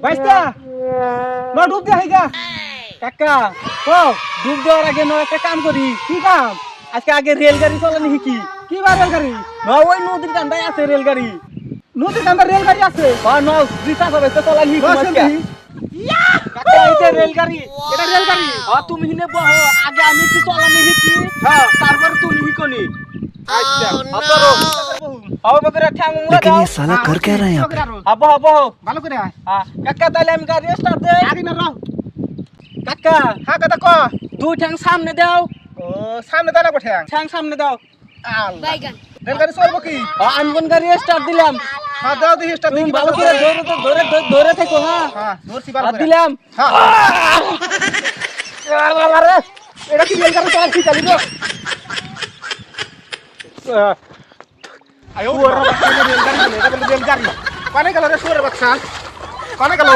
বাইস্তা ন ডুব দে হাইগা কাকা ও ডুব দেওয়ার আগে ন একটা কাম করি। কি কাম আজকে আগে রেলগাড়ি চালানি শিখি। কি বার রেলগাড়ি ন ওই নদীর কান্দায় আছে রেলগাড়ি। নদীর কান্দা রেলগাড়ি আছে ন রিসা হবে তো চালানি শিখি বসেন আজকে। দেখি। কাকা এই যে রেলগাড়ি। এটা রেলগাড়ি তুমি হিনে বহ, আগে আমি একটু চালানি শিখি, হ্যাঁ তারপরে তুমি শিখনি। আচ্ছা ধরো হবে করে ঠ্যাং মুড়া लेकिन দাও। ये साला कर क्या रहा है यहाँ पे? হব হব। ভালো করে আয় কাকা তাহলে আমি গাড়ি স্টার্ট দেই। আগে না রাও কাকা হ্যাঁ কথা ক দুই ঠ্যাং সামনে দাও, ও সামনে দাঁড়া কোঠে ঠ্যাং সামনে দাও। বাইগান রেলগাড়ি চলবো কি আমি কোন গাড়ি স্টার্ট দিলাম, হ্যাঁ দাও দেখি স্টার্ট তুমি দেখি ভালো করে ধরে ধরে থেকো। হ্যাঁ হ্যাঁ ধরছি ভালো করে দিলাম। হ্যাঁ আরে এটা কি রেলগাড়ি চালাচ্ছি চালি তো আয়ো ওর বাচ্চা রেলগাড়ি বলে এটা বলে রেলগাড়ি কানে গেল রে সোরের বাচ্চা কানে গেল